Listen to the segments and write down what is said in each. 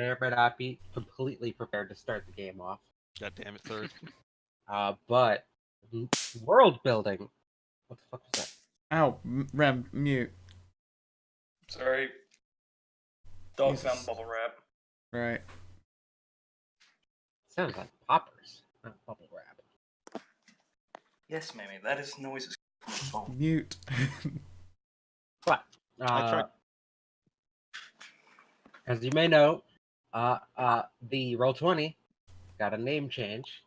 may or may not be completely prepared to start the game off. God damn it, third. But world building. What the fuck was that? Ow, Rem, mute. Sorry. Dog Jesus. found bubble wrap. Right. Sounds like poppers, not bubble wrap. Yes, Mammy, that is noises from the phone. Mute. But I tried. as you may know, the Roll20 got a name change.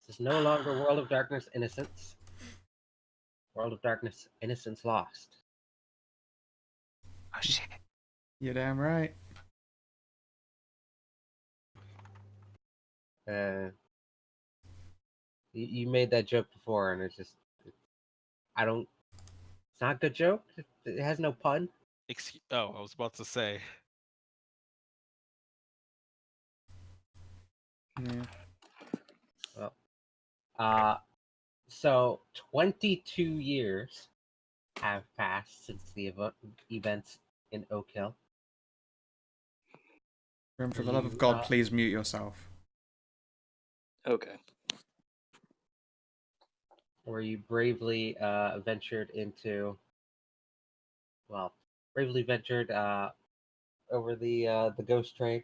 This is no longer World of Darkness Innocence. World of Darkness Innocence Lost. Oh shit. You're damn right. You made that joke before, and it's just, I don't. It's not a good joke. It has no pun. I was about to say. Yeah. Well, so 22 years have passed since the events in Oak Hill. Rem, for the love of God, please mute yourself. Okay. Where you bravely ventured over the ghost train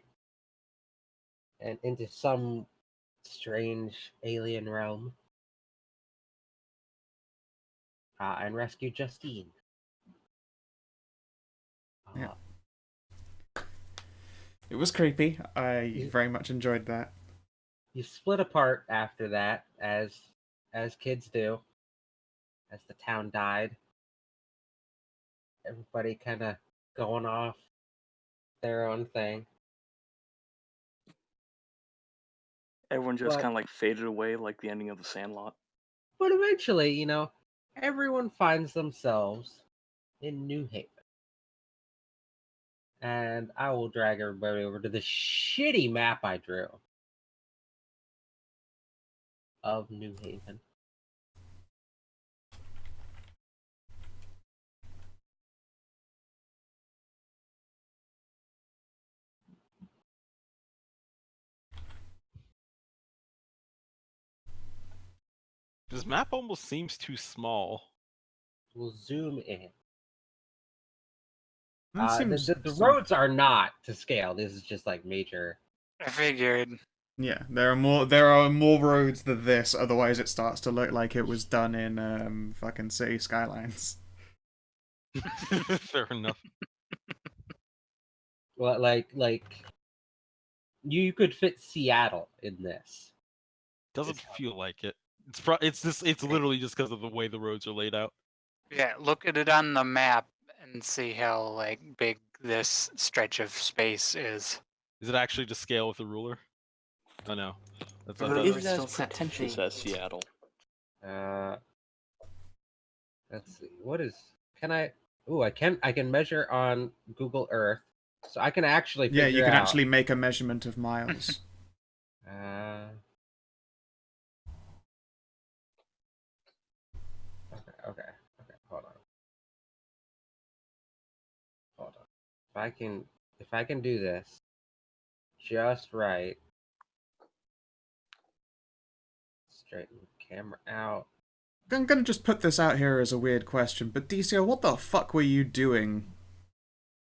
and into some strange alien realm and rescued Justine. Yeah. It was creepy. I very much enjoyed that. You split apart after that, as kids do, as the town died. Everybody kind of going off their own thing. Everyone just But- kind of like faded away like the ending of The Sandlot. But eventually, everyone finds themselves in New Haven. And I will drag everybody over to the shitty map I drew of New Haven. This map almost seems too small. We'll zoom in. That seems The roads are not to scale. This is just like major. I figured. Yeah, there are more roads than this. Otherwise, it starts to look like it was done in fucking City Skylines. Fair enough. Well, like you could fit Seattle in this. Doesn't feel like it. It's literally just because of the way the roads are laid out. Yeah, look at it on the map and see how like big this stretch of space is. Is it actually to scale with a ruler? Oh no. That's Or It's is it still set pretentious fate? as Seattle. Let's see. What is? Can I? Ooh, I can measure on Google Earth, so I can actually figure Yeah, you can out, actually make a measurement of miles. Okay. Hold on. If I can do this just right, straighten the camera out. I'm gonna just put this out here as a weird question, but DCO, what the fuck were you doing?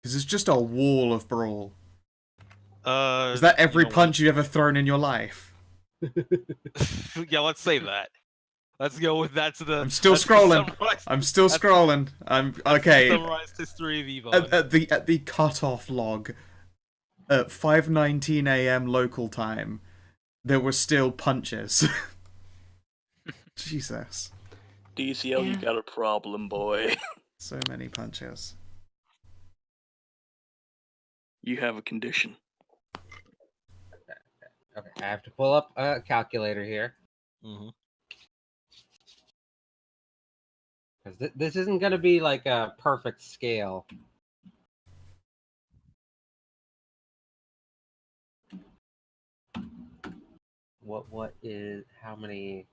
Because it's just a wall of brawl. Is that every punch you've ever thrown in your life? Yeah, let's say that. Let's go with that to the. I'm still scrolling. I'm still scrolling. I'm okay. Summarized history of Evo. At the cutoff log, at 5:19 a.m. local time, there were still punches. Jesus. DCL, you got a problem, boy. So many punches. You have a condition. Okay, I have to pull up a calculator here. Mm-hmm. Because this isn't going to be like a perfect scale. What is, how many?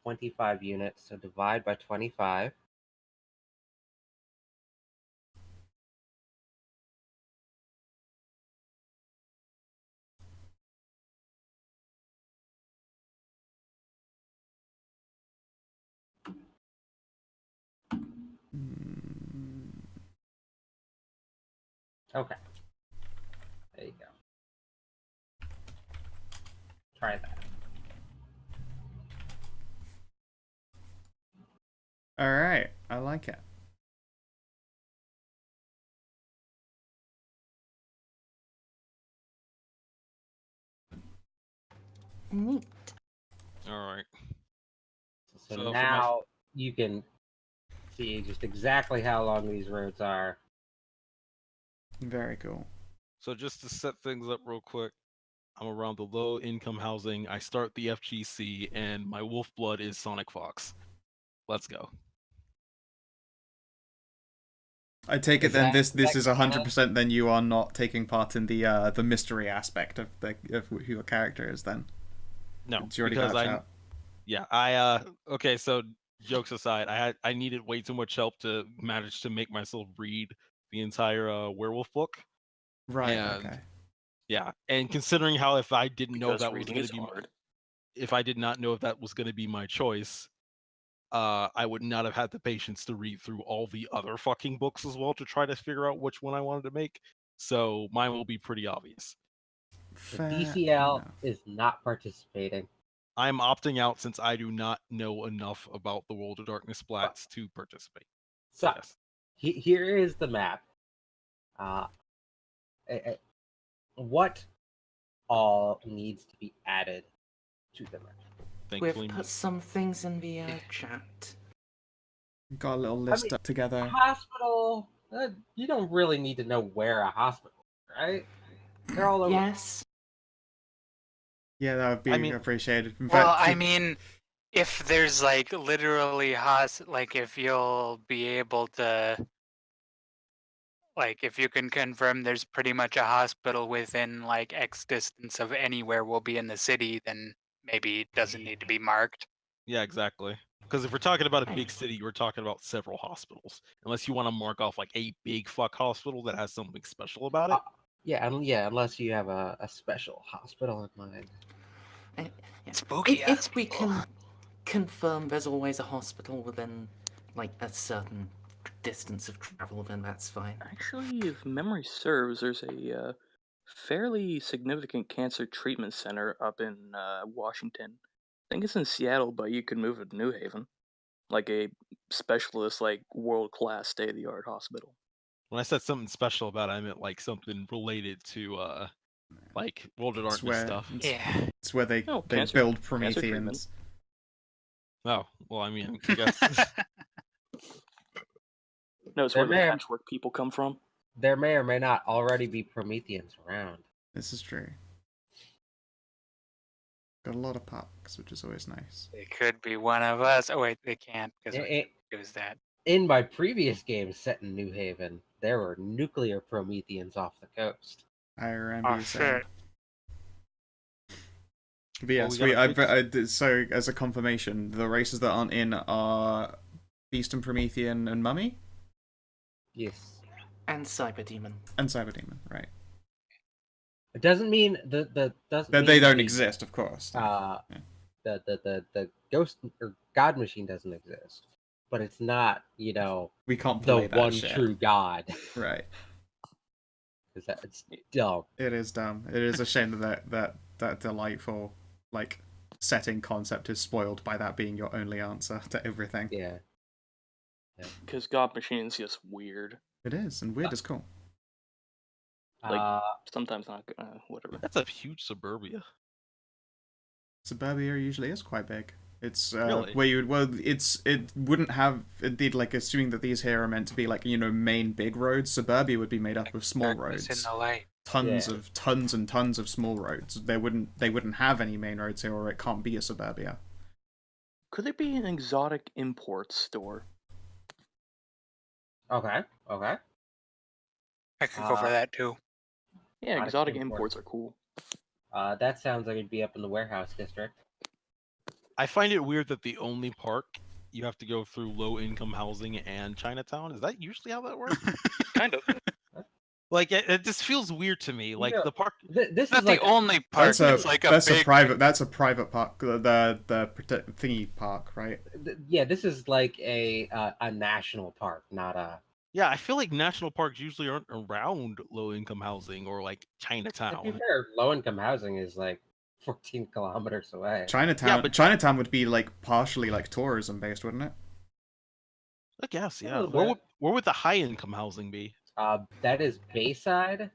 25 units, so divide by 25. Okay. There you go. Try that. All right, I like it. Neat. All right. So So for now you can see just exactly how long these roads are. Very cool. So just to set things up real quick, I'm around the low income housing. I start the FGC, and my wolf blood is Sonic Fox. Let's go. I take it Is then that- this is is that 100%. Then you are not taking part in the mystery aspect of who your character is. Then No, it's already because hatched out. yeah, okay, so jokes aside, I needed way too much help to manage to make myself read the entire werewolf book. Right. and Okay. Yeah, and considering how if I didn't know Because that was reading going is to be hard. if I did not know if that was going to be my choice, I would not have had the patience to read through all the other fucking books as well to try to figure out which one I wanted to make. So mine will be pretty obvious. The Fair DCL enough. is not participating. I'm opting out since I do not know enough about the World of Darkness splats to participate. So Yes. here is the map. Uh, what all needs to be added to the map? Thankfully, We've put some things in the chat. Got a little list mean, up together. Hospital. You don't really need to know where a hospital, right? They're all over. Yes. Yeah, that would be I mean- appreciated. In Well, fact, I mean, if there's like literally like if you'll be able to, like if you can confirm there's pretty much a hospital within like X distance of anywhere will be in the city, then maybe it doesn't need to be marked. Yeah, exactly. Because if we're talking about a big city, we're talking about several hospitals. Unless you want to mark off like a big fuck hospital that has something special about it. Yeah, unless you have a special hospital in mind. Spooky If we hospital. can confirm there's always a hospital within like a certain distance of travel, then that's fine. Actually, if memory serves, there's a fairly significant cancer treatment center up in Washington. I think it's in Seattle, but you could move it to New Haven. Like a specialist, like world class, state of the art hospital. When I said something special about it, I meant like something related to like World of It's Darkness where- stuff. Yeah. it's where they Oh, they cancer- build cancer Prometheans. Oh, well, I mean, I guess No, it's There where the may- patchwork people come from. There may or may not already be Prometheans around. This is true. Got a lot of pucks, which is always nice. It could be one of us. Oh wait, they can't because It- it was that. In my previous games set in New Haven, there were nuclear Prometheans off the coast. I remember Oh you saying. shit. But yeah, Well, we sweet. gotta So as a confirmation, the races that aren't in are Beast and Promethean and Mummy Yes. And Cyber Demon. and Cyberdemon, right? It doesn't mean doesn't They mean don't the, exist, of course. Yeah. the ghost or god machine doesn't exist, but it's not We can't the play that one shit. true god, Right. because it's dumb. It is dumb. It is a shame that delightful like setting concept is spoiled by that being your only answer to everything. Yeah. Because God Machine's just weird. It is, and weird is cool. Like- Sometimes not. Whatever. that's a huge suburbia. Suburbia usually is quite big. It's Really? where you would it wouldn't have indeed, like, assuming that these here are meant to be like main big roads. Suburbia would be made up of small Darkness roads. in the light. Tons and tons of small roads. They wouldn't have any main roads here, or it can't be a suburbia. Could there be an exotic import store? Okay. I could go for that too. Yeah, Exotic exotic import. imports are cool. That sounds like it'd be up in the warehouse district. I find it weird that the only park you have to go through low income housing and Chinatown. Is that usually how that works? Kind of. Like it just feels weird to me. Like Yeah. the park. This It's is not like the only park. It's like a that's big. a private park. The thingy park, right? yeah. This is like a national park, not a Yeah, I feel like national parks usually aren't around low-income housing or like To be Chinatown. fair, low-income housing is like 14 kilometers away. Chinatown. Yeah, but Chinatown would be like partially like tourism based, wouldn't it? I guess, A yeah. little Where bit. would the high-income housing be? That is Bayside,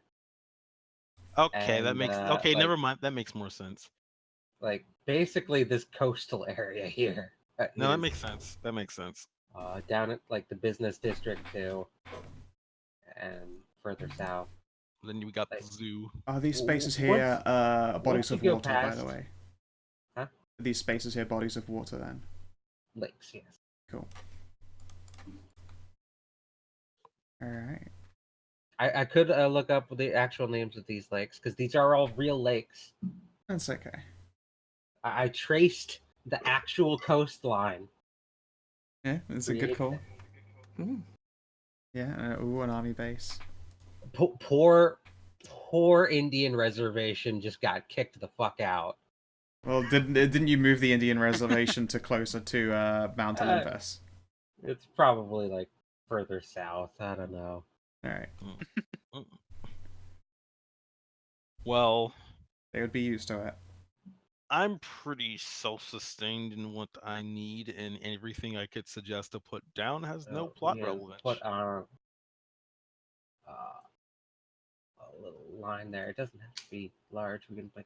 Okay, that and makes okay. Never mind. That makes more sense. like basically this coastal area here No, that is makes sense. That makes sense. down at like the business district too, and further south. Then we got Like, the zoo. Are these spaces once- here once bodies you of go water, by the past- way? Huh? Are these spaces here bodies of water then? Lakes, yes. Cool. Alright. I could look up the actual names of these lakes because these are all real lakes. That's okay. I traced the actual coastline. Yeah, that's a good call. Mm. Yeah, ooh, an army base. Poor Indian reservation just got kicked the fuck out. Well, didn't you move the Indian reservation to closer to Mount Olympus? It's probably like further south. I don't know. Alright. Well, They would be used to it. I'm pretty self-sustained in what I need, and everything I could suggest to put down has no So plot we can relevance. Put on a little line there. It doesn't have to be large. We can put.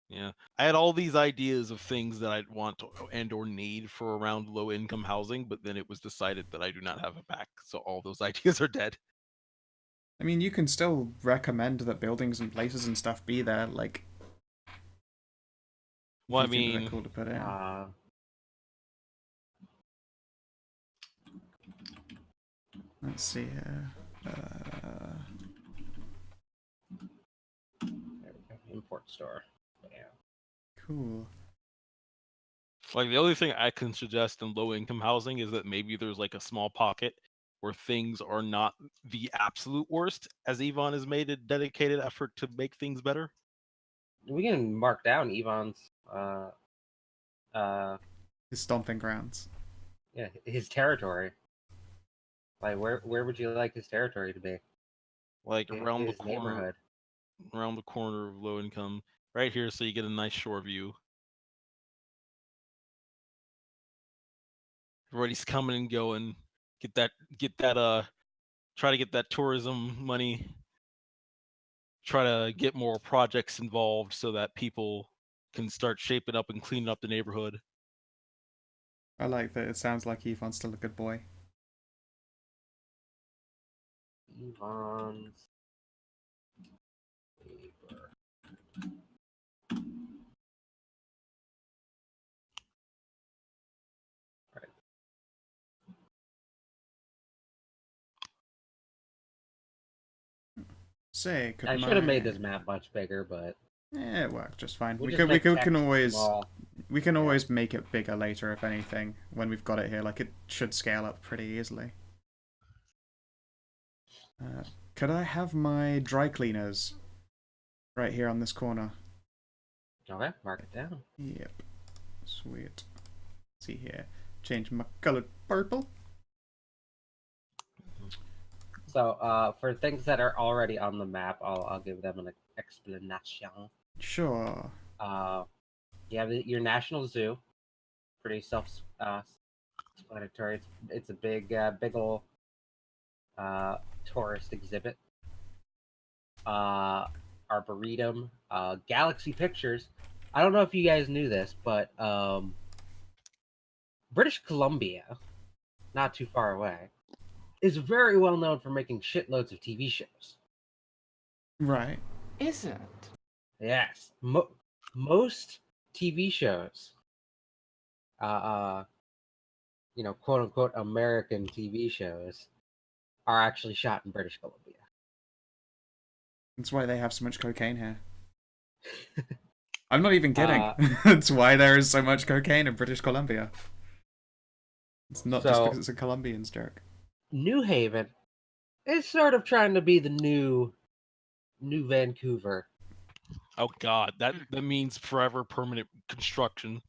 Yeah, I had all these ideas of things that I'd want to, and/or need for around low-income housing, but then it was decided that I do not have it back, so all those ideas are dead. I mean, you can still recommend that buildings and places and stuff be there, like. Well, I if you think they're mean, cool to put in. Let's see here. There we go. Import store. Yeah. Cool. like the only thing I can suggest in low-income housing is that maybe there's like a small pocket where things are not the absolute worst, as Yvonne has made a dedicated effort to make things better. We can mark down Yvonne's His stomping grounds. yeah, his territory. Like where would you like his territory to be? Like around the His corner, neighborhood. around the corner of low income, right here, so you get a nice shore view. Everybody's coming and going. Get that try to get that tourism money. Try to get more projects involved so that people can start shaping up and cleaning up the neighborhood. I like that. It sounds like Yvonne's still a good boy. Yvonne's neighbor. Right. Say, could I should have made this map much bigger, but yeah, it worked just fine. we'll We just can make can text always small. always make it bigger later if anything when we've got it here. Like it should scale up pretty easily. Could I have my dry cleaners right here on this corner? Okay, mark it down. Yep. Sweet. See here. Change my color to purple. So, for things that are already on the map, I'll give them an explanation. Sure. You have your national zoo, pretty self-explanatory. It's a big ol' tourist exhibit. Arboretum, Galaxy Pictures. I don't know if you guys knew this, but British Columbia, not too far away, is very well known for making shitloads of TV shows. Right. Is it? Yes, most TV shows, quote unquote American TV shows, are actually shot in British Columbia. That's why they have so much cocaine here. I'm not even kidding. Uh, That's why there is so much cocaine in British Columbia. It's not just So- because it's a Colombians joke. New Haven is sort of trying to be the new Vancouver. Oh God, that means forever permanent construction.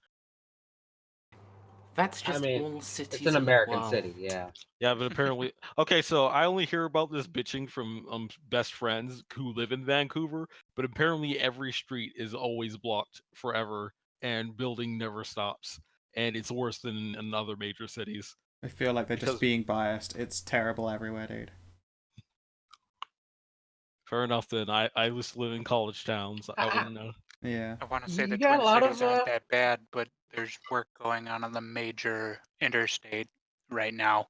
That's just mean, all cities it's an in the American world. city, yeah. Yeah, but apparently, okay. So I only hear about this bitching from best friends who live in Vancouver. But apparently, every street is always blocked forever, and building never stops, and it's worse than in other major cities. I feel like they're Because- just being biased. It's terrible everywhere, dude. Fair enough. Then I used to live in college towns. I wouldn't know. Yeah. I want to say You the got a Twin lot Cities of, aren't that bad, but there's work going on the major interstate right now.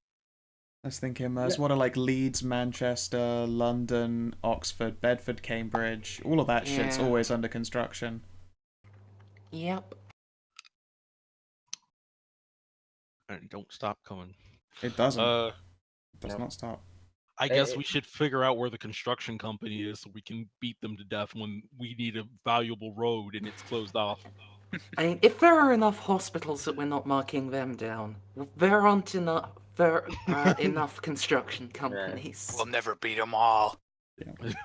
I was thinking, what are like Leeds, Manchester, London, Oxford, Bedford, Cambridge? All of that shit's Yeah. always under construction. Yep. And don't stop coming. It doesn't. Uh, It does No. not stop. I guess we should figure out where the construction company is so we can beat them to death when we need a valuable road and it's closed off. I mean, if there are enough hospitals that we're not marking them down, there aren't enough. There are enough construction companies. We'll never beat them all.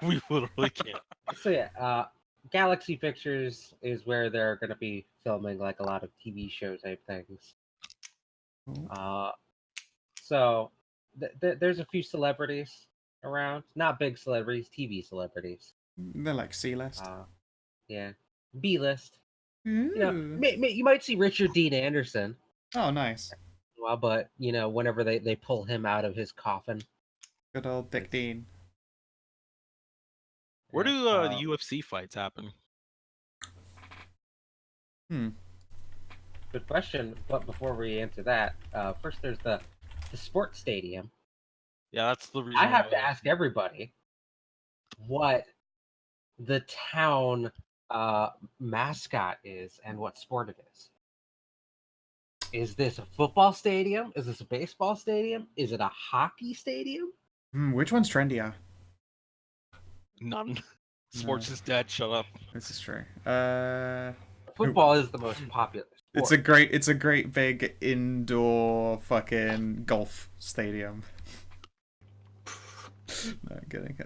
We literally can't. So yeah, Galaxy Pictures is where they're going to be filming like a lot of TV show type things. So there's a few celebrities around, not big celebrities, TV celebrities. They're like C-list. Yeah, B-list. Ooh. You know, you might see Richard Dean Anderson. Oh, nice. Well, but you know, whenever they pull him out of his coffin. Good old Dick Dean. Where do the UFC fights happen? Good question. But before we answer that, first there's the sports stadium. Yeah, that's the reason. I have to ask everybody what the town mascot is and what sport it is. Is this a football stadium? Is this a baseball stadium? Is it a hockey stadium? Which one's trendier? None. Sports is dead. Shut up. This is true. Football is the most popular sport. It's a great big indoor fucking golf stadium. No, I'm kidding.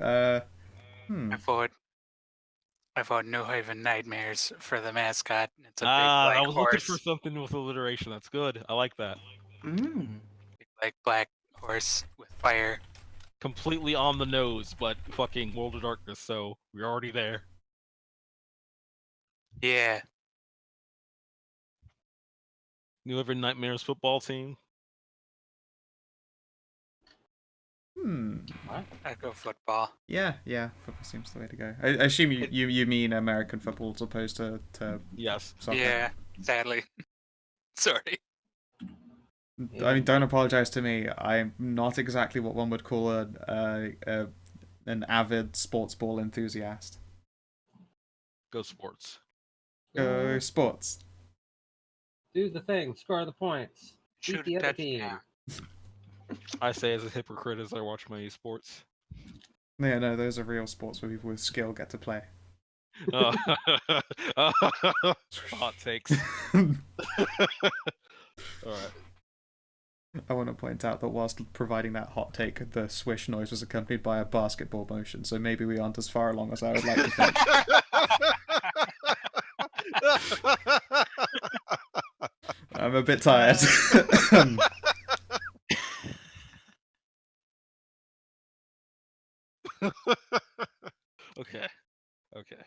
I vote New Haven Nightmares for the mascot. It's a big I black was horse. looking for something with alliteration. That's good. I like that. Big, like black horse with fire. Completely on the nose, but fucking World of Darkness, so we're already there. Yeah. New Haven Nightmares football team. I'd go football. Yeah, football seems the way to go. I assume you mean American football as opposed to yes. Soccer. Yeah, sadly. Sorry. I mean, don't apologize to me. I'm not exactly what one would call an avid sports ball enthusiast. Go sports. Go sports. Do the thing. Score the points. Shoot Beat the a other team. touchdown. I say as a hypocrite as I watch my esports. Yeah, no, those are real sports where people with skill get to play. Hot takes. Alright. I want to point out that whilst providing that hot take, the swish noise was accompanied by a basketball motion, so maybe we aren't as far along as I would like to think. I'm a bit tired. Okay.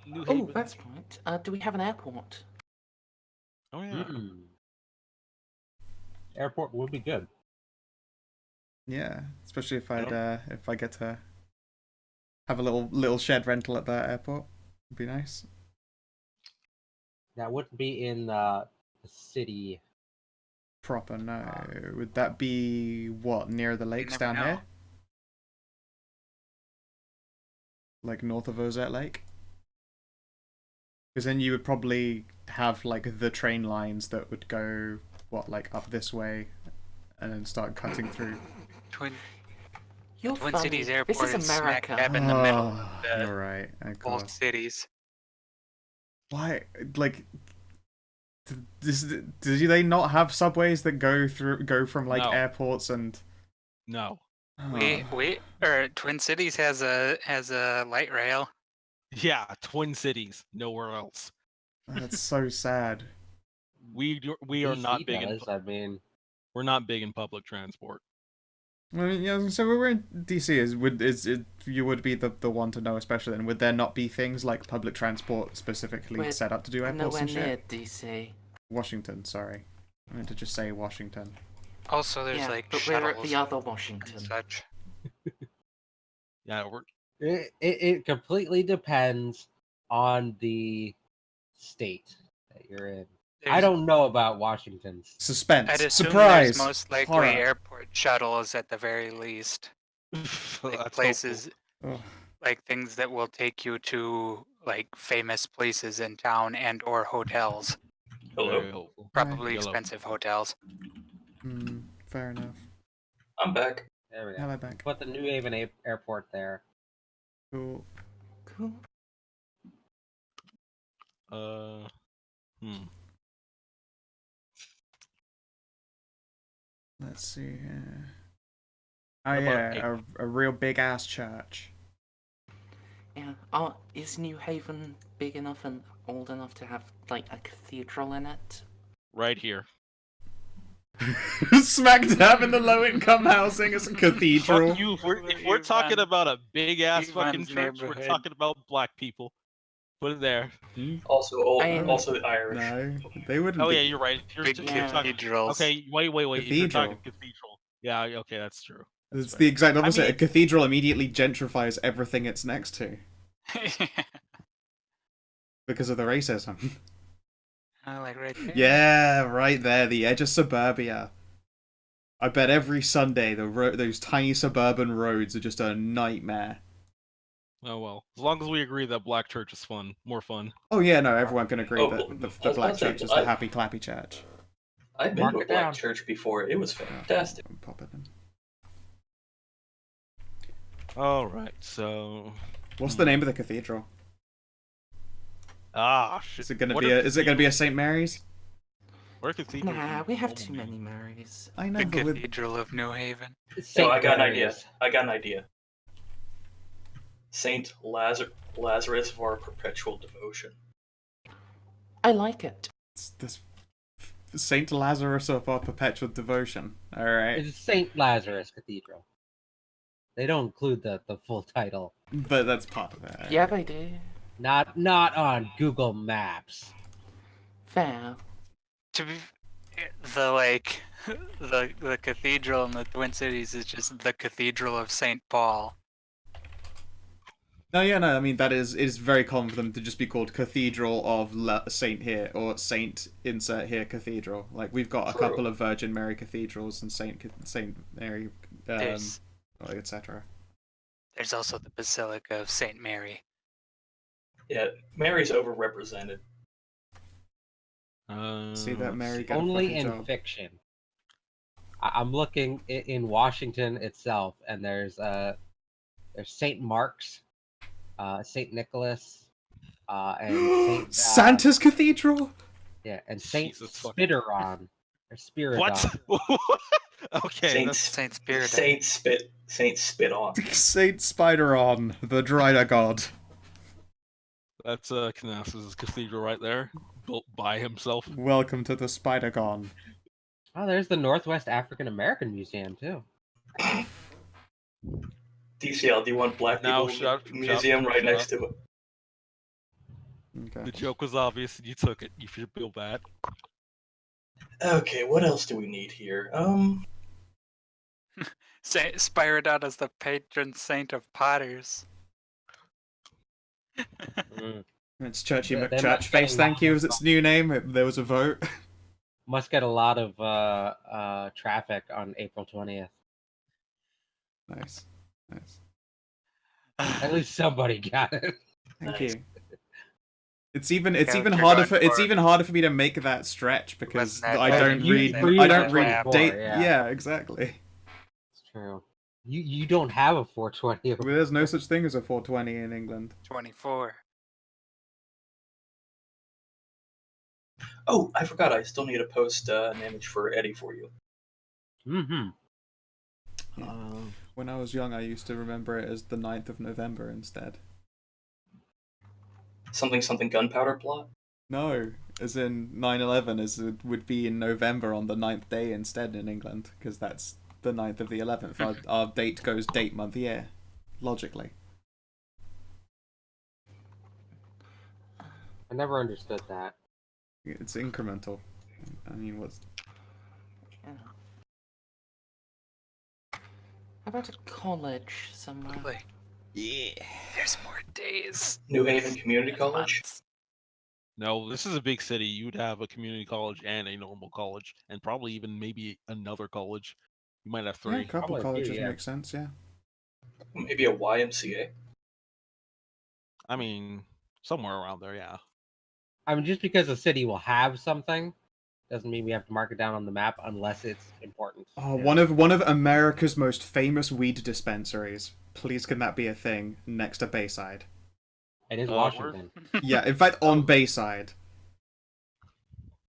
New Oh, Haven. that's right. Do we have an airport? Oh yeah. Airport would be good. Yeah, especially if I get to have a little shed rental at that airport. It'd be nice. That wouldn't be in the city Proper, no. Would that be what, near the lakes never down know. here? Like north of Ozette Lake? Because then you would probably have like the train lines that would go like up this way and then start cutting through. Twin You're Twin funny. Cities Airport This is smack America. dab in the middle of You're the right. Of both course. cities. Why, like, do they not have subways that go from like No. airports and? No. Twin Cities has a light rail. Yeah, Twin Cities. Nowhere else. That's so sad. We are DC not big does, I mean, we're not big in public transport. I mean, yeah, so we're in DC. You would be the one to know, especially then. Would there not be things like public transport specifically We're set up to do airports nowhere and near shit? DC. Washington, sorry. I meant to just say Washington. Also, there's Yeah, like but shuttles we're at the other and Washington. such. Yeah, we're it completely depends on the state that you're in. I don't know about Washington's. Suspense. I'd assume Surprise. there's most likely Horror. airport shuttles at the very least. Like that's places, Ugh. like things that will take you to like famous places in town and or hotels. hopeful. Very Hello. hopeful. Probably Yellow. expensive hotels. Fair enough. I'm back. There we go. Hello back. Put the New Haven airport there. Cool. Cool. Let's see here. Oh How about yeah, a real big ass church. Yeah. Is New Haven big enough and old enough to have like a cathedral in it? Right here. Smack dab in the low income housing is a cathedral. Fuck you. If we're talking about a big ass fucking Ivan's church, we're neighborhood. talking about black people. Put it there. Also, also the Irish. No, they wouldn't. Oh be. yeah, you're right. If you're, Big if you're talking, cathedrals. okay, wait. If you're Cathedral. talking cathedral, yeah, okay, that's true. It's the exact opposite. mean- A cathedral immediately gentrifies everything it's next to because of the racism. Like right there. Yeah, right there, the edge of suburbia. I bet every Sunday those tiny suburban roads are just a nightmare. Oh well, as long as we agree that black church is fun, more fun. Oh yeah, no, everyone can agree Oh, that well, the I was black about to say, church is the happy clappy church. I've been Mark to a it black down. church before. It was fantastic. Pop it in. All right, so What's the name of the cathedral? shit. Is it gonna What be are a St. Mary's? What are cathedrals? Nah, we have Oh, too man. many Marys. I know, The but with Cathedral of New Haven. So Saint I got an Mary's. idea. I got an idea. Saint Lazarus of our perpetual devotion. I like it. it's this Saint Lazarus of our perpetual devotion. All right, It's Saint Lazarus Cathedral. They don't include the full title. but that's part of it. Yeah, they do. Not on Google Maps. Fair. To be the cathedral in the Twin Cities is just the Cathedral of St. Paul. No, yeah, no. I mean, that is very common for them to just be called Cathedral of Saint here or Saint insert here Cathedral. Like we've got a True. couple of Virgin Mary cathedrals and Saint Mary, There's etc. there's also the Basilica of St. Mary. Yeah, Mary's overrepresented. See that, let's Mary? see. Get a Only fucking in job. fiction. I'm looking in Washington itself, and there's Saint Mark's, Saint Nicholas, and Saint Santa's Cathedral. yeah, and Saint Jesus fucking- Spiridon or Spiridon. What? Okay, Saint, that's Saint Spirit. Saint Spit on. Saint Spideron, the Drider God. Canassus' cathedral right there, built by himself. Welcome to the Spider-Gon. Oh, there's the Northwest African American Museum too. DCL, do you want Black Now, People Museum right next to it? Okay. The joke was obvious, and you took it. You should feel bad. Okay, what else do we need here? Saint Spiridon is the patron saint of potters. It's Churchy Yeah, they're McChurch not Face, getting thank you, lots is of its new name. There was a vote. Must get a lot of traffic on April 20th. Nice. Nice. At least somebody got it. Thank Nice. you. It's even Yeah, harder you're for going for it. even harder for me to make that stretch because Wasn't that I bad? don't You- read for you, I don't that's read 24, date. yeah. Yeah, exactly. It's true. You don't have a 420. Well, there's no such thing as a 420 in England. 24. Oh, I forgot. I still need to post an image for Eddie for you. Mm-hmm. When I was young, I used to remember it as the 9th of November instead. Something gunpowder plot. No, As in 9/11 would be in November on the 9th day instead in England, because that's the 9th of the 11th. Our date goes date, month, year, logically. I never understood that. It's incremental. I mean, what's... Yeah. How about a college somewhere? Like, Yeah. there's more days. New Haven Community and College. months. No, this is a big city. You'd have a community college and a normal college, and probably even maybe another college. You might have Yeah, a three. couple Probably colleges do, yeah. make sense, yeah. Maybe a YMCA. I mean, somewhere around there, yeah. I mean, just because a city will have something doesn't mean we have to mark it down on the map unless it's important. Oh, you one know? of America's most famous weed dispensaries. Please, can that be a thing next to Bayside? It is Where? Washington. Yeah, in fact, on Bayside.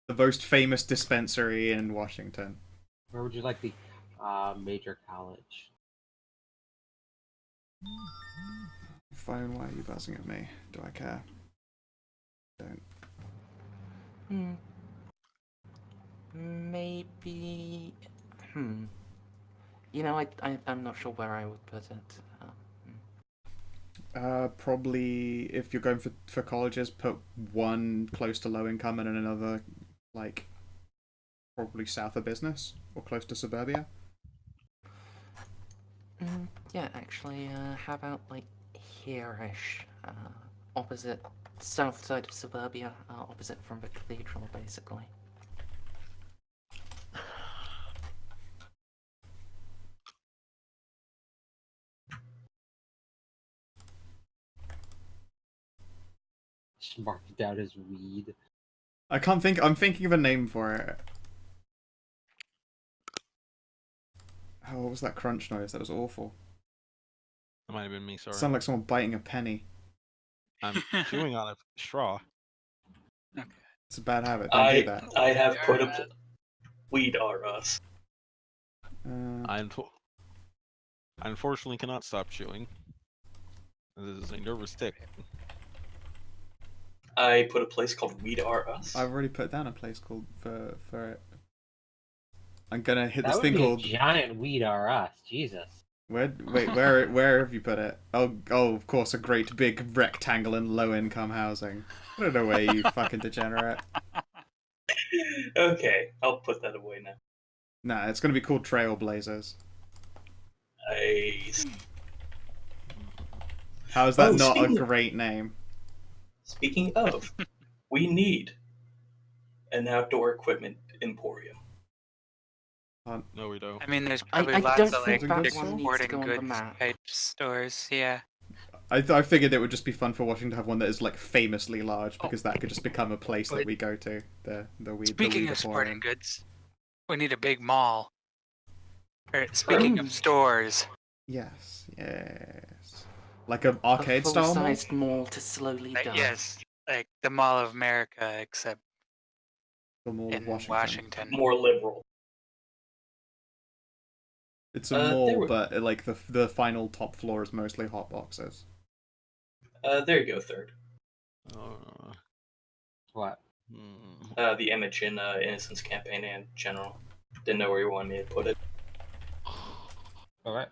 The most famous dispensary in Washington. Where would you like the major college? Phone, why are you buzzing at me? Do I care? Don't. Maybe. You know, I'm not sure where I would put it. Probably if you're going for colleges, put one close to low income and another like probably south of business or close to suburbia. Yeah, actually, how about like here-ish, opposite, south side of suburbia, opposite from the cathedral, basically. Just marked it out as weed. I can't think. I'm thinking of a name for it. Oh, what was that crunch noise? That was awful. That might have been me, sorry. It sounded like someone biting a penny. I'm chewing on a straw. It's a bad habit. Don't do that. I have put a Weed are us. I unfortunately cannot stop chewing. This is a nervous tick. I put a place called Weed Are Us. I've already put down a place called for it. I'm gonna hit That this would thing be called. a giant weed are us. Jesus. Where have you put it? Oh, of course, a great big rectangle in low-income housing. I don't know where you fucking degenerate. Okay, I'll put that away now. Nah, it's gonna be called Trailblazers. Nice. How is that Oh, not a speaking- great name? Speaking of, we need an outdoor equipment emporium. No, we don't. I mean, there's I probably don't lots of think like that big one needs to sporting go on the goods map. type stores. Yeah. I figured it would just be fun for Washington to have one that is like famously large because that could just become a place that we go to. The weed. Speaking the of weed sporting emporium. goods, we need a big mall. Speaking of stores, Yes. Like an arcade a style mall. full-sized mall to slowly die. yes, like the Mall of America, except The Mall of in Washington. Washington. More liberal. It's a there mall, we- but like the final top floor is mostly hot boxes. There you go, third. What? The image in Innocence campaign in general. Didn't know where you wanted me to put it. Alright.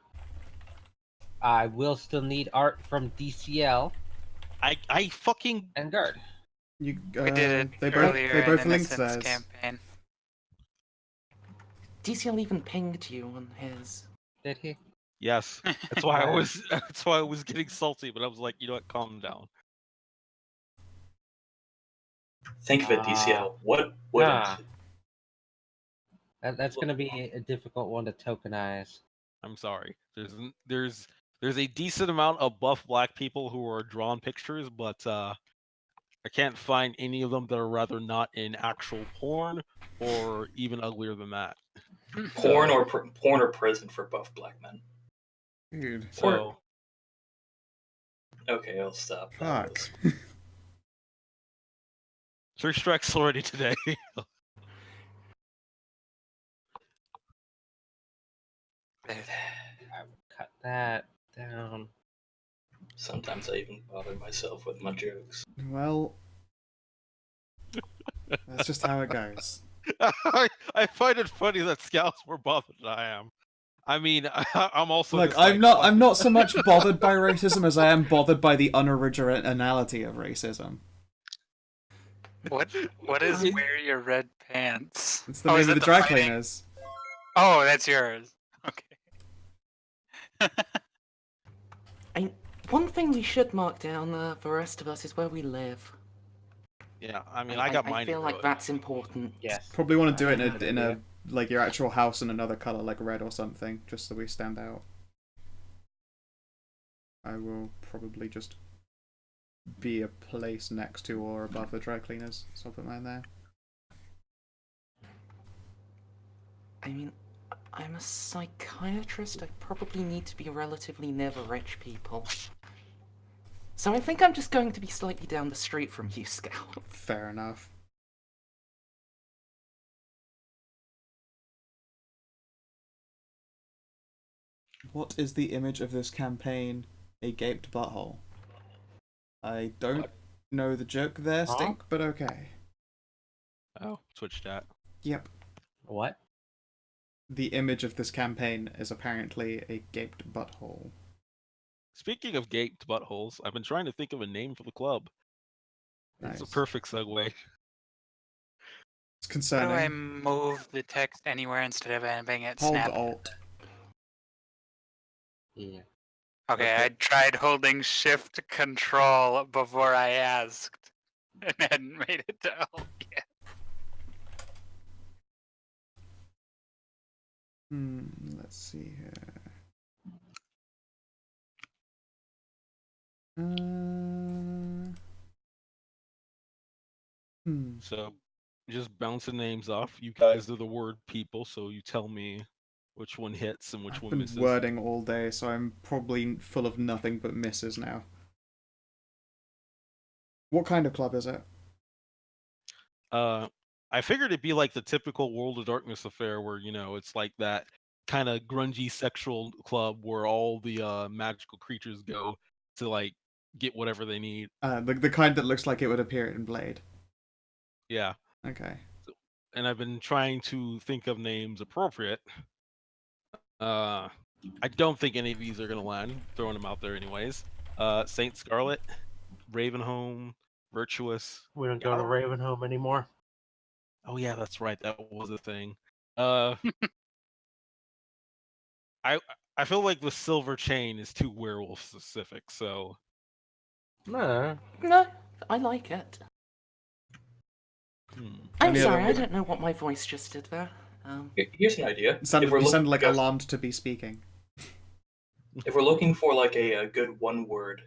I will still need art from DCL I fucking and Guard. We did it They earlier both in linked Innocence theirs. campaign. DCL even pinged you on his. Did he? yes. That's why I was getting salty, but I was like, you know what, calm down. Think of it, DCL. What? Nah. That's going to be a difficult one to tokenize. I'm sorry. There's a decent amount of buff black people who are drawn pictures, but I can't find any of them that are rather not in actual porn or even uglier than that. Porn or prison for buff black men. Dude. So Okay, I'll stop. Fuck. Three strikes already today. I will cut that down. Sometimes I even bother myself with my jokes. Well, That's just how it goes. I find it funny that scouts more bothered than I am. I mean, I'm also Look, just I'm like, not so much bothered by racism as I am bothered by the unoriginality of racism. What is wear your red pants? It's the name is of it the dry fighting? cleaners. Oh, that's yours. Okay. One thing we should mark down for the rest of us is where we live. yeah, I mean, I got mine. I feel like that's important. Yes. Probably want to do it Good in a idea. like your actual house in another color, like red or something, just so we stand out. I will probably just be a place next to or above the dry cleaners, so I'll put mine there. I mean, I'm a psychiatrist. I probably need to be relatively near the rich people. So I think I'm just going to be slightly down the street from you, Scout. Fair enough. What is the image of this campaign? A gaped butthole. I don't know the joke there, Stink, but okay. Oh, Twitch chat. Yep. What? The image of this campaign is apparently a gaped butthole. Speaking of gaped buttholes, I've been trying to think of a name for the club. Nice. It's a perfect segue. It's How do concerning. I move the text anywhere instead of having it Hold snap? Alt. Yeah. Okay, I tried holding Shift Control before I asked, and hadn't made it to Alt yet. Let's see here. So, just bouncing names off. You guys are the word people, so you tell me which one hits and which I've one been misses. wording all day, so I'm probably full of nothing but misses now. What kind of club is it? I figured it'd be like the typical World of Darkness affair where, you know, it's like that kind of grungy sexual club where all the magical creatures go to like get whatever they need. The kind that looks like it would appear in Blade. Yeah. Okay. And I've been trying to think of names appropriate. I don't think any of these are gonna land. Throwing them out there anyways. Saint Scarlet, Ravenholm, Virtuous. We don't go to Ravenholm anymore. Oh yeah, that's right. That was a thing. I feel like the Silver Chain is too werewolf specific, so No. No, I like it. I'm Any sorry, other- I don't know what my voice just did there. Here's an idea. You sounded like just- alarmed to be speaking. If we're looking for like a good one-word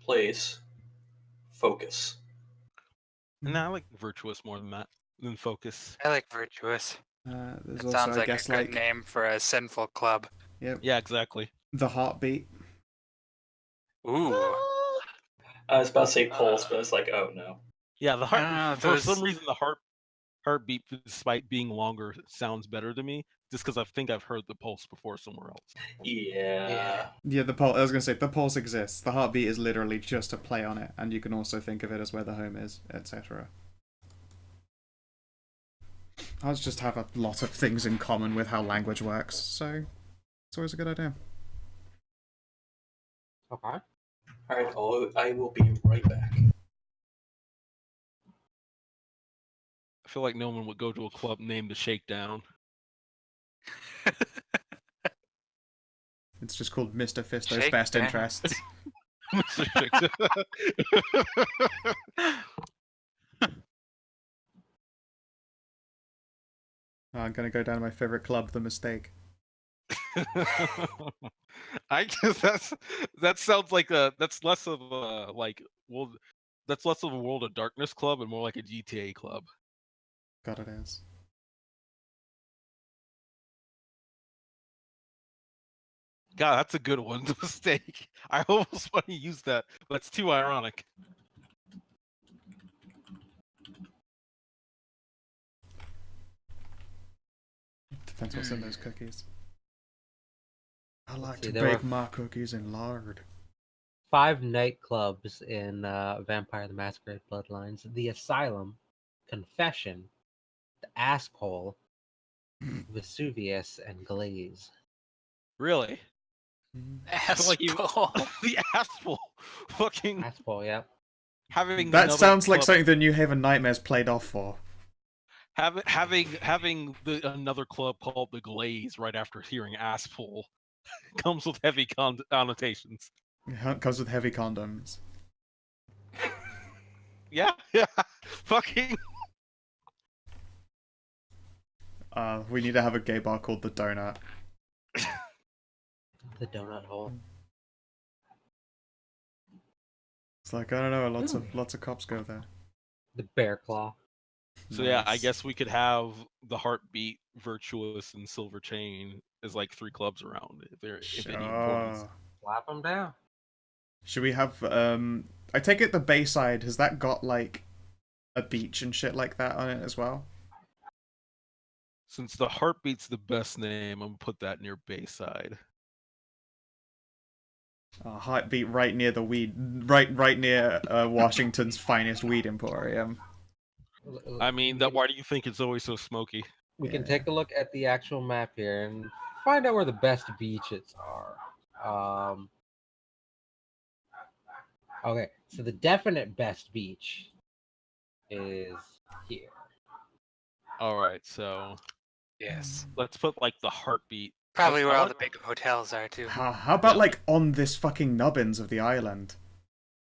place, focus. and I like Virtuous more than that, than Focus. I like Virtuous. There's It also, sounds I like guess, a good like name for a sinful club. Yep. Yeah, exactly. The Heartbeat. Ooh. I was about to say pulse, but it's like, oh no. Yeah, the heart. Ah, For those- some reason, the heartbeat, despite being longer, sounds better to me. Just because I think I've heard the pulse before somewhere else. Yeah. Yeah, the pulse. I was gonna say the pulse exists. The Heartbeat is literally just a play on it, and you can also think of it as where the home is, etc. I just have a lot of things in common with how language works, so it's always a good idea. Okay. Alright, I will be right back. I feel like no one would go to a club named the Shakedown. It's just called Mr. Fisto's Shake Best down. Interests. I'm gonna go down to my favorite club, The Mistake. I guess that sounds like that's less of a that's less of a World of Darkness club and more like a GTA club. God, it is. God, that's a good one. The Mistake. I almost want to use that, but it's too ironic. Depends what's in those cookies. I like see, to there bake were- my cookies in lard. 5 nightclubs in Vampire the Masquerade Bloodlines. The Asylum, Confession, the Asshole, Vesuvius, and Glaze. Really? I feel like you, Asshole. the asshole, fucking Asshole, yep. having That another sounds like club- something the New Haven Nightmares played off for. having another club called the Glaze right after hearing asshole comes with heavy connotations. It comes with heavy condoms. Yeah, fucking. We need to have a gay bar called the Donut. The donut hole. It's like, I don't know, lots of cops go there. The Bear Claw. So yeah, I Nice. guess we could have the Heartbeat, Virtuous, and Silver Chain as like 3 clubs around if they're if any importance. Sure. Slap them down. Should we have, I take it the Bayside, has that got, like, a beach and shit like that on it as well? Since the Heartbeat's the best name, I'm gonna put that near Bayside. Heartbeat right near the weed, right near Washington's finest weed emporium. I mean, why do you think it's always so smoky? We can Yeah. take a look at the actual map here and find out where the best beaches are. Okay, so the definite best beach is here. All right, so Yes. let's put like the Heartbeat. Probably where all the like- big hotels are too. How about, Yeah. like, on this fucking nubbins of the island?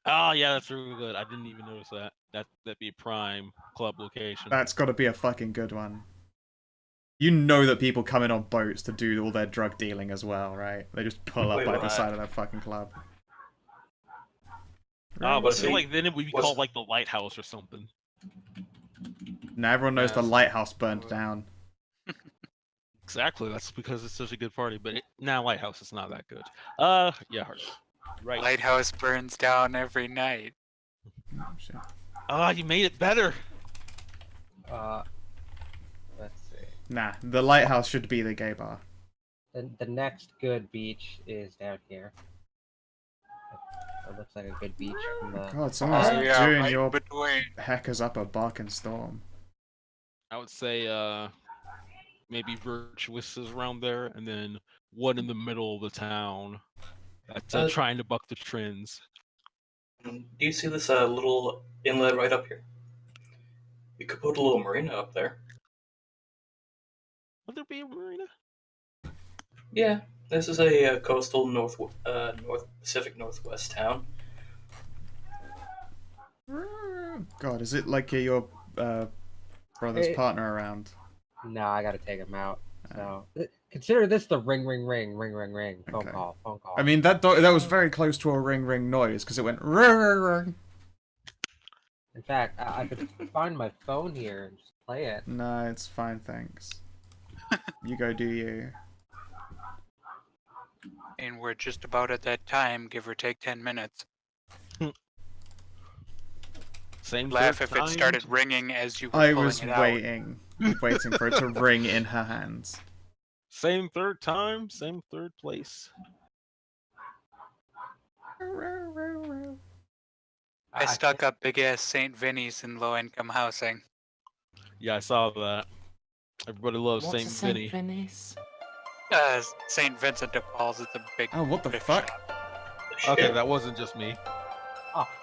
Oh yeah, that's really good. I didn't even notice that. That'd be a prime club location. That's gotta be a fucking good one. You know that people come in on boats to do all their drug dealing as well, right? They just pull up Wait, by the what? side of that fucking club. But I What's feel the- like then it would be what's- called like the Lighthouse or something. Now everyone knows the Yes. lighthouse burned down. Exactly. That's because it's such a good party. But now Lighthouse is not that good. Yeah, Heartbeat. Right. Lighthouse burns down every night. Oh, shit. Ah, you made it better. Let's see. Nah, the lighthouse should be the gay bar. The next good beach is down here. It looks like a good beach from the. God, someone's Oh, yeah, doing right your between. hackers up a barking storm. I would say maybe Virtuous is around there, and then one in the middle of the town. That's trying to buck the trends. Do you see this little inlet right up here? You could put a little marina up there. Would there be a marina? Yeah, this is a coastal North Pacific Northwest town. God, is it like your brother's Hey. partner around? No, I gotta take him out. So consider this the ring. Phone Okay. call. I mean, that was very close to a ring noise because it went ring. In fact, I could find my phone here and just play it. No, it's fine, thanks. You go do you. And we're just about at that time, give or take 10 minutes. Same Laugh third if it time. started ringing as you were I pulling was it out. waiting for it to ring in her hands. Same third time, same third place. I stuck up big ass St. Vinny's in low income housing. Yeah, I saw that. Everybody loves What's Saint a Saint Vinny. Vinny's? St. Vincent de Paul's, it's a big. Oh, what the thrift fuck? shop. Okay, Shit. that wasn't just me.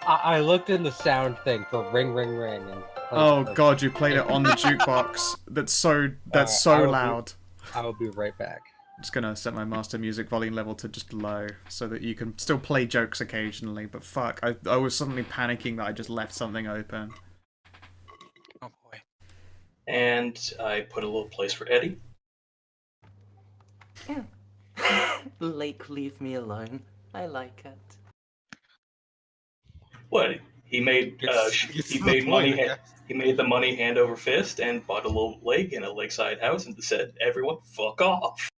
I looked in the sound thing for ring. And Oh god, you played it on the jukebox. That's so I so will be- loud. I will be right back. I'm just gonna set my master music volume level to just low so that you can still play jokes occasionally. But fuck, I was suddenly panicking that I just left something open. Oh boy. And I put a little place for Eddie. Yeah. Lake, leave me alone. I like it. What? He made Gets he to made the money. point, I He made the money hand over fist and bought a little lake in a lakeside house and said, "Everyone, fuck off."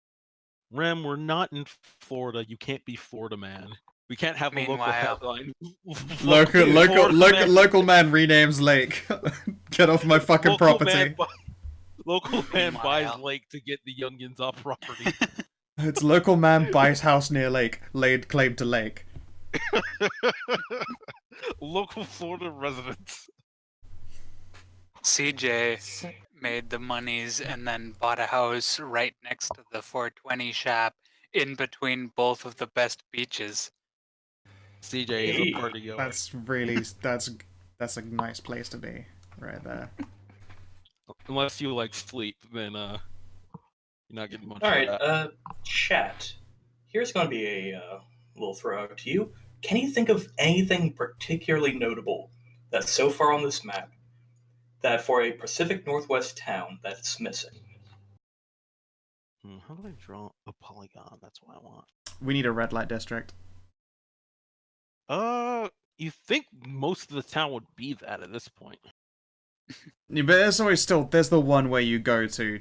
Rem, we're not in Florida. You can't be Florida man. We can't have a local Meanwhile- headline. Local man renames lake. Get off my fucking property. Local man buys Meanwhile. lake to get the youngins off property. It's local man buys house near lake. Laid claim to lake. Local Florida residents. CJ made the monies and then bought a house right next to the 420 shop in between both of the best beaches. CJ is a party goer. That's really that's a nice place to be, right there. Unless you like sleep, then you're not getting much. All right, of that. chat. Here's going to be a little throw out to you. Can you think of anything particularly notable that's so far on this map that for a Pacific Northwest town that's missing? How do I draw a polygon? That's what I want. We need a red light district. You think most of the town would be that at this point? Yeah, but there's always there's the one where you go to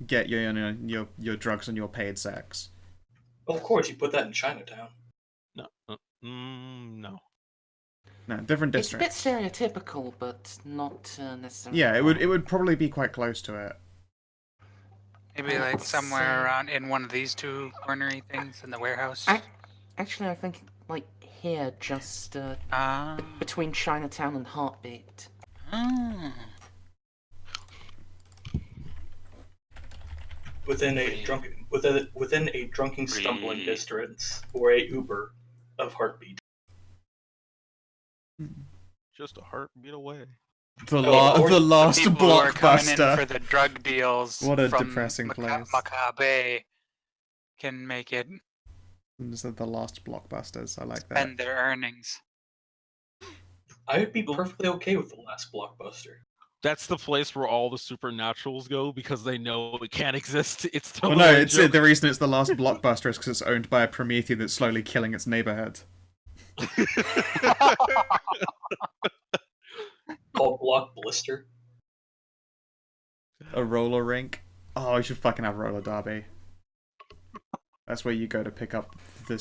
get your drugs and your paid sex. Well, of course, you put that in Chinatown. No, no. No, different It's a bit district. stereotypical, but not necessarily. Yeah, it would probably be quite close to it. Maybe like somewhere around in one of these two cornery things in the warehouse. Actually, I think like here, just between Chinatown and Heartbeat. Within a drunken stumbling distance or a Uber of Heartbeat. Just a heartbeat away. The last People who are coming in blockbuster. for the drug deals. What a from depressing place. Macabre can make it. This is the last blockbusters. I like that. Spend their earnings. I would be perfectly okay with the last blockbuster. That's the place where all the supernaturals go because they know it can't exist. It's Well, totally no, it's the reason it's the last blockbuster is because it's owned by a Prometheus that's slowly killing its neighborhood. Called Block Blister. A roller rink. Oh, you should fucking have roller derby. That's where you go to pick up the